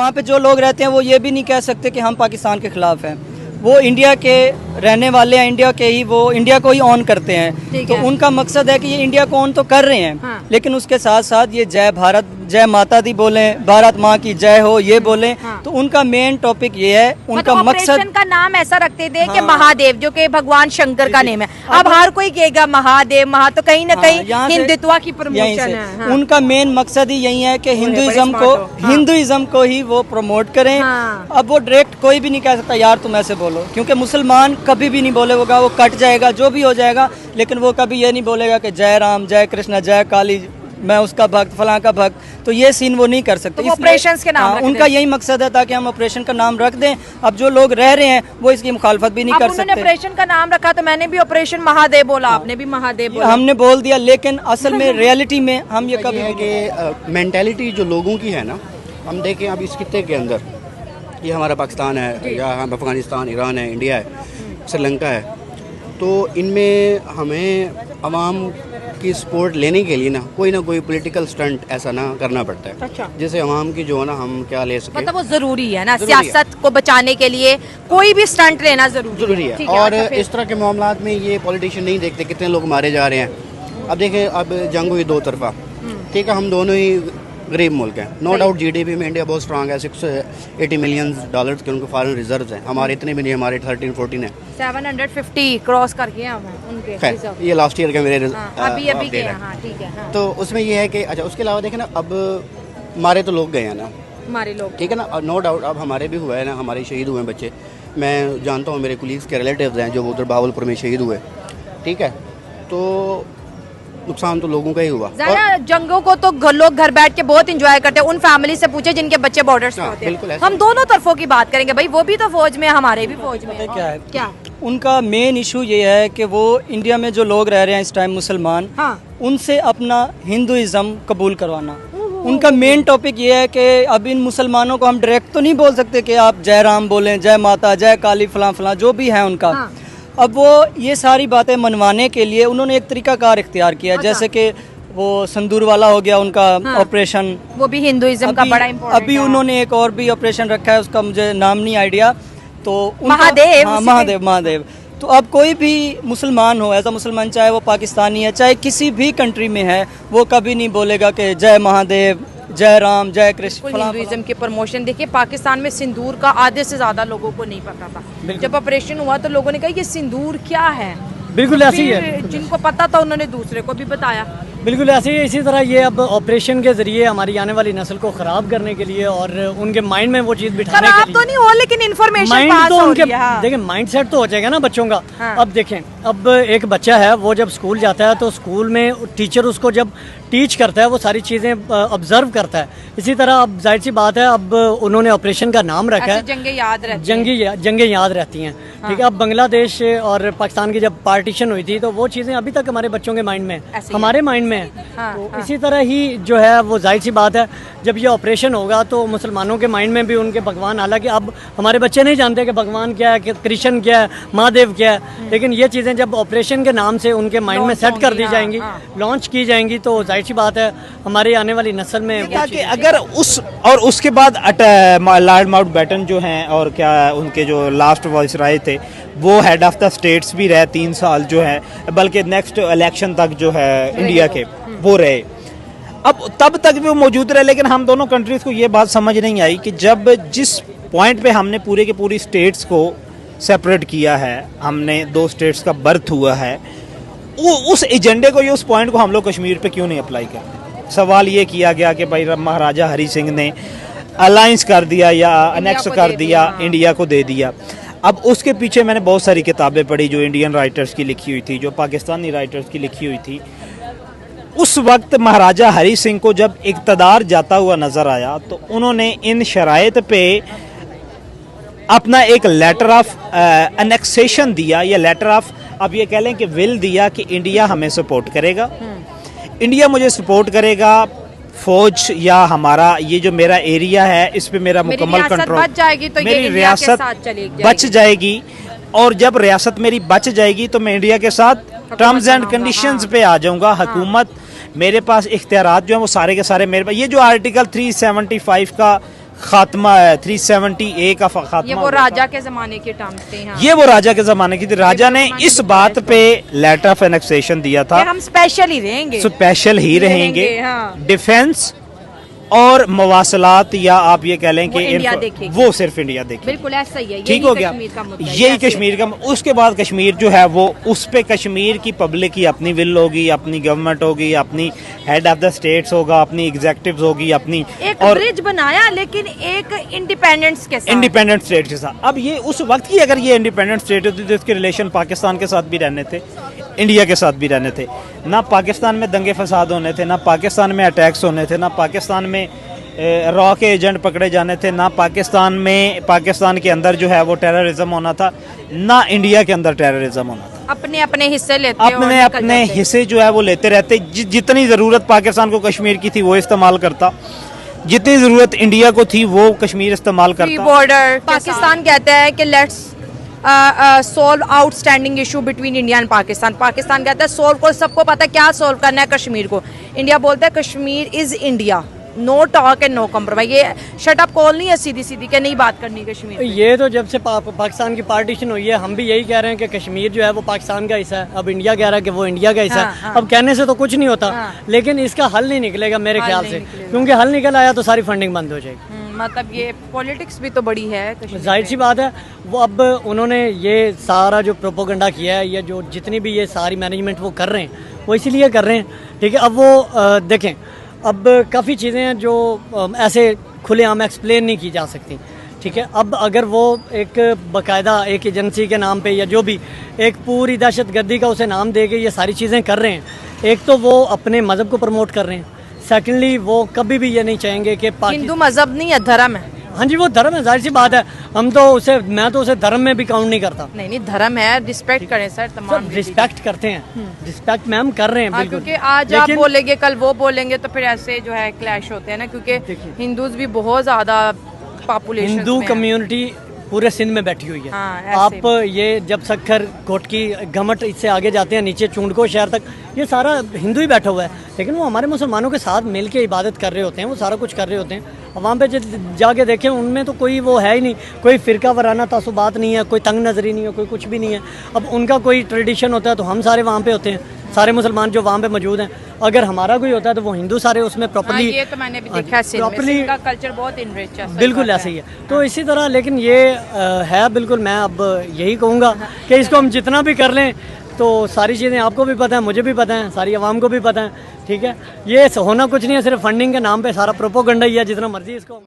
वहाँ पे जो लोग रहते हैं वो ये भी नहीं कह सकते कि हम पाकिस्तान के खिलाफ हैं। वो इंडिया के रहने वाले हैं, इंडिया के ही, वो इंडिया को ही ऑन करते हैं। तो उनका मकसद है कि ये इंडिया को ऑन तो कर रहे हैं, हाँ। लेकिन उसके साथ साथ ये जय भारत, जय माता दी बोलें, भारत माँ की जय हो, ये बोलें। हाँ। तो उनका मेन टॉपिक ये है, उनका मतलब मकसद। ऑपरेशन का नाम ऐसा रखते थे कि हाँ। महादेव, जो कि भगवान शंकर का नेम है। अब हर कोई कहेगा महादेव तो कहीं ना कहीं यहाँ से- हिंदुत्व की यहीं प्रमोशन से है। हाँ। उनका मेन मकसद ही यही है कि हिंदुइज्म smart हो। हाँ। हिंदुइज्म को ही वो प्रमोट करें। हाँ। अब वो डायरेक्ट कोई भी नहीं कह सकता यार तुम ऐसे बोलो, क्योंकि मुसलमान कभी भी नहीं बोलेगा, वो कट जाएगा जो भी हो जाएगा, लेकिन वो कभी ये नहीं बोलेगा कि जय राम, जय कृष्ण, जय काली, मैं उसका भक्त, फलां का भक्त। तो ये सीन वो नहीं कर सकते। तो ऑपरेशंस के नाम रख उनका दें। यही मकसद है ताकि हम ऑपरेशन का नाम रख दें। अब जो लोग रह रहे हैं वो इसकी मुखालफत भी नहीं अब कर उन्होंने सकते। ऑपरेशन का नाम रखा तो मैंने भी ऑपरेशन महादेव बोला, आपने भी महादेव बोला। हमने बोल दिया, लेकिन असल में रियलिटी में हम ये कभी ये है कि मेंटालिटी जो लोगों की है ना, हम देखें अब इस खित्ते के अंदर, ये हमारा पाकिस्तान है या हम अफ़गानिस्तान, ईरान है, इंडिया है, श्रीलंका है, तो इनमें हमें अवाम की सपोर्ट लेने के लिए ना कोई पॉलिटिकल स्टंट ऐसा ना करना पड़ता है। अच्छा। जैसे अवाम की जो है ना हम क्या ले सकें, मतलब वो जरूरी है ना, जरूरी है। सियासत को बचाने के लिए कोई भी स्टंट लेना जरूरी है। ठीक और अच्छा, फिर? इस तरह के मामलात में ये पॉलिटिशियन नहीं देखते कितने लोग मारे जा रहे हैं। अब देखें, अब जंग हुई दो तरफा, ठीक है, हम दोनों ही गरीब मुल्क हैं, नो डाउट। जीडीपी में इंडिया बहुत स्ट्रांग है, $680 मिलियन के उनके फॉरेन रिजर्व्स हैं, हमारे इतने भी नहीं, हमारे 13-14 है। 750 क्रॉस कर गए हम उनके खैर रिजर्व। ये लास्ट ईयर के मेरे हाँ, अभी update गए है। हैं। हाँ, ठीक है। हाँ। तो उसमें ये है कि अच्छा, उसके अलावा देखें ना, अब मारे तो लोग गए हैं ना, हमारे लोग ठीक है ना, नो डाउट। अब हमारे भी हुआ है ना, हमारे शहीद हुए हैं बच्चे, मैं जानता हूँ, मेरे कुलीग्स के रिलेटिव्स हैं जो उधर बावलपुर में शहीद हुए, ठीक है, तो नुकसान तो लोगों का ही हुआ। ज़रा जंगों को तो लोग घर बैठ के बहुत इंजॉय करते हैं। उन फैमिली से पूछे जिनके बच्चे बॉर्डर्स पे हाँ, होते हैं। बिल्कुल ऐसा हम दोनों तरफों की बात करेंगे भाई, वो भी तो फौज में, हमारे भी फौज में। क्या है? क्या? उनका मेन इशू ये है कि वो इंडिया में जो लोग रह रहे हैं इस टाइम मुसलमान, हाँ। उनसे अपना हिंदुइज्म कबूल करवाना। उनका मेन टॉपिक ये है कि अब इन मुसलमानों को हम डायरेक्ट तो नहीं बोल सकते कि आप जय राम बोलें, जय माता, जय काली, फलां फलां जो भी है उनका। हाँ। अब वो ये सारी बातें मनवाने के लिए उन्होंने एक तरीकाकार इख्तियार किया, अच्छा। जैसे कि वो संदूर वाला हो गया उनका ऑपरेशन। वो भी हिंदुइज्म का बड़ा इम्पोर्टेंट अभी उन्होंने एक और भी ऑपरेशन रखा है, उसका मुझे नाम नहीं आइडिया। तो महादेव, हाँ, उसी महादेव। तो अब कोई भी मुसलमान हो, ऐसा मुसलमान, चाहे वो पाकिस्तानी है, चाहे किसी भी कंट्री में है, वो कभी नहीं बोलेगा कि जय महादेव, जय राम, जय कृष्ण, फलां हिंदुइज्म की प्रमोशन। देखिए, पाकिस्तान में सिंदूर का आधे से ज्यादा लोगों को नहीं पता था। जब ऑपरेशन हुआ तो लोगों ने कहा ये सिंदूर क्या है। बिल्कुल ऐसी ही है। फिर जिनको पता था उन्होंने दूसरे को भी बताया। बिल्कुल ऐसे ही। इसी तरह ये अब ऑपरेशन के जरिए हमारी आने वाली नस्ल को खराब करने के लिए और उनके माइंड में वो चीज बिठाने के खराब लिए, तो नहीं हो, लेकिन इन्फॉर्मेशन माइंड पास तो हो उनके रही है। हाँ। देखें माइंड सेट तो हो जाएगा ना बच्चों का। हाँ। अब देखें, अब एक बच्चा है, वो जब स्कूल जाता है तो स्कूल में टीचर उसको जब टीच करता है वो सारी चीज़ें ऑब्जर्व करता है। इसी तरह अब जाहिर सी बात है, अब उन्होंने ऑपरेशन का नाम रखा है, जंगे याद रहती हैं। जंगें याद रहती हैं। ठीक है, अब बांग्लादेश और पाकिस्तान की जब पार्टीशन हुई थी तो वो चीज़ें अभी तक हमारे बच्चों के माइंड में, हमारे माइंड में है। हाँ, तो इसी तरह ही जो है वो जाहिर सी बात है, जब ये ऑपरेशन होगा तो मुसलमानों के माइंड में भी उनके भगवान, हालांकि अब हमारे बच्चे नहीं जानते कि भगवान क्या है, कि कृष्ण क्या है, महादेव क्या है, लेकिन ये चीज़ें जब ऑपरेशन के नाम से उनके माइंड में सेट कर दी जाएंगी, लॉन्च की जाएंगी, तो जाहिर सी बात है हमारी आने वाली नस्ल में कि अगर उस और उसके बाद लॉर्ड माउंटबेटन जो हैं और क्या उनके जो लास्ट वाइसराय थे वो हेड ऑफ द स्टेट्स भी रहे 3 साल जो है, बल्कि नेक्स्ट इलेक्शन तक जो है इंडिया के वो रहे। अब तब तक भी वो मौजूद रहे, लेकिन हम दोनों कंट्रीज को ये बात समझ नहीं आई कि जब जिस पॉइंट पे हमने पूरे के पूरी स्टेट्स को सेपरेट किया है, हमने 2 स्टेट्स का बर्थ हुआ है, वो उस एजेंडे को, ये उस पॉइंट को हम लोग कश्मीर पे क्यों नहीं अप्लाई करते। सवाल ये किया गया कि भाई महाराजा हरी सिंह ने अलायंस कर दिया या अनेक्स कर दिया, इंडिया को दे दिया। अब उसके पीछे मैंने बहुत सारी किताबें पढ़ी जो इंडियन राइटर्स की लिखी हुई थी, जो पाकिस्तानी राइटर्स की लिखी हुई थी। उस वक्त महाराजा हरी सिंह को जब इक़्तिदार जाता हुआ नज़र आया तो उन्होंने इन शराइत पे अपना एक लेटर ऑफ अनेक्सेशन दिया, या लेटर ऑफ, अब ये कह लें कि विल दिया कि इंडिया हमें सपोर्ट करेगा, इंडिया मुझे सपोर्ट करेगा, फौज या हमारा ये जो मेरा एरिया है इस पे मेरा मुकम्मल कंट्रोल, बच जाएगी तो मेरी ये रियासत बच जाएगी, और जब रियासत मेरी बच जाएगी तो मैं इंडिया के साथ टर्म्स एंड कंडीशंस पे आ जाऊंगा। हुकूमत, मेरे पास इख्तियारात जो हैं वो सारे के सारे मेरे पास। ये जो आर्टिकल 375 का खात्मा 370A का खात्मा ये वो हुआ था। राजा के जमाने के टर्म्स थे। हाँ। ये वो राजा के ज़माने की थी। राजा ने ज़माने इस की बात पे लेटर ऑफ एनेक्सेशन दिया था, कि हम स्पेशल ही रहेंगे, स्पेशल ही रहेंगे, हाँ। डिफेंस और मवासलात, या आप ये कह लें वो कि इंडिया देखेगी। वो सिर्फ इंडिया देखेगी। बिल्कुल ऐसा ही है। ठीक यही हो गया, कश्मीर का मुद्दा है, यही ऐसे। कश्मीर का। उसके बाद कश्मीर जो है वो उस पे कश्मीर की पब्लिक की अपनी विल होगी, अपनी गवर्नमेंट होगी, अपनी हेड ऑफ द स्टेट्स होगा, अपनी एग्जीक्यूटिव होगी, अपनी एक और ब्रिज बनाया लेकिन एक इंडिपेंडेंस के साथ। इंडिपेंडेंट स्टेट के साथ। अब ये उस वक्त की अगर ये इंडिपेंडेंट स्टेट होती तो इसके रिलेशन पाकिस्तान के साथ भी रहने थे, इंडिया के साथ भी रहने थे। ना पाकिस्तान में दंगे फसाद होने थे, ना पाकिस्तान में अटैक्स होने थे, ना पाकिस्तान में रॉ के एजेंट पकड़े जाने थे, ना पाकिस्तान में पाकिस्तान के अंदर जो है वो टेररिज्म होना था, ना इंडिया के अंदर टेररिज्म होना था। अपने अपने हिस्से लेते और अपने निकल अपने जाते। हिस्से जो है वो लेते रहते। जितनी ज़रूरत पाकिस्तान को कश्मीर की थी वो इस्तेमाल करता, जितनी ज़रूरत इंडिया को थी वो कश्मीर इस्तेमाल फ्री करता। बॉर्डर। पाकिस्तान कहता है कि let's solve outstanding issue between India and Pakistan. Pakistan कहता है सॉल्व को, सबको पता है क्या सॉल्व करना है कश्मीर को। इंडिया बोलता है Kashmir is India, no talk and no compromise. ये शट अप कॉल नहीं है सीधी सीधी के नहीं बात करनी कश्मीर पे। ये तो जब से पाकिस्तान की पार्टीशन हुई है हम भी यही कह रहे हैं कि कश्मीर जो है वो पाकिस्तान का हिस्सा है। अब इंडिया कह रहा है कि वो इंडिया का हिस्सा हाँ, है। हाँ। अब कहने से तो कुछ नहीं होता, हाँ। लेकिन इसका हल नहीं निकलेगा मेरे हल ख्याल नहीं से, निकलेगा। क्योंकि हल निकल आया तो सारी फंडिंग बंद हो जाएगी। मतलब ये पॉलिटिक्स भी तो बड़ी है कश्मीर जाहिर में। सी बात है। वो अब उन्होंने ये सारा जो प्रोपोगंडा किया है, या जो जितनी भी ये सारी मैनेजमेंट वो कर रहे हैं वो इसीलिए कर रहे हैं। ठीक है, अब वो देखें, अब काफ़ी चीज़ें हैं जो ऐसे खुलेआम एक्सप्लेन नहीं की जा सकती। ठीक है, अब अगर वो एक बाकायदा एक एजेंसी के नाम पे या जो भी एक पूरी दहशतगर्दी का उसे नाम दे के ये सारी चीज़ें कर रहे हैं, एक तो वो अपने मज़हब को प्रमोट कर रहे हैं, सेकेंडली वो कभी भी ये नहीं चाहेंगे कि हिंदू मजहब नहीं है, धर्म है। हाँ जी, वो धर्म है, जाहिर सी बात है। हम तो उसे, मैं तो उसे धर्म में भी काउंट नहीं करता। नहीं नहीं, धर्म है, रिस्पेक्ट करें सर तमाम। सब रिस्पेक्ट करते हैं, रिस्पेक्ट मैम कर रहे हैं हाँ, बिल्कुल। क्योंकि आज आप लेकिन बोलेंगे कल वो बोलेंगे तो फिर ऐसे जो है क्लैश होते हैं ना, क्योंकि देखिए। हिंदूज भी बहुत ज्यादा पॉपुलेशन हिंदू कम्युनिटी पूरे सिंध में बैठी हुई है। हाँ, ऐसे आप ये जब सखर कोटकी घमट इससे आगे जाते हैं नीचे चूंडको शहर तक, ये सारा हिंदू ही बैठा हुआ है। लेकिन वो हमारे मुसलमानों के साथ मिल के इबादत कर रहे होते हैं, वो सारा कुछ कर रहे होते हैं। और वहाँ पे जाके देखें, उनमें तो कोई वो है ही नहीं, कोई फ़िरका वराना तासुबात नहीं है, कोई तंग नज़री नहीं है, कोई कुछ भी नहीं है। अब उनका कोई ट्रेडिशन होता है तो हम सारे वहाँ पे होते हैं, सारे मुसलमान जो वहाँ पे मौजूद हैं। अगर हमारा कोई होता है तो वो हिंदू सारे उसमें प्रॉपर्ली, ये तो मैंने भी देखा है, सिंध में properly- सिंध का कल्चर बहुत इनरिच है। सही बिल्कुल बात ऐसे ही है। तो इसी तरह, लेकिन ये है बिल्कुल, मैं अब यही कहूँगा कि इसको हम जितना भी कर लें तो सारी चीज़ें आपको भी पता है, मुझे भी पता है, सारी आवाम को भी पता है। ठीक है, ये होना कुछ नहीं है, सिर्फ फंडिंग के नाम पे सारा प्रोपोगंडा ही है, जितना मर्जी इसको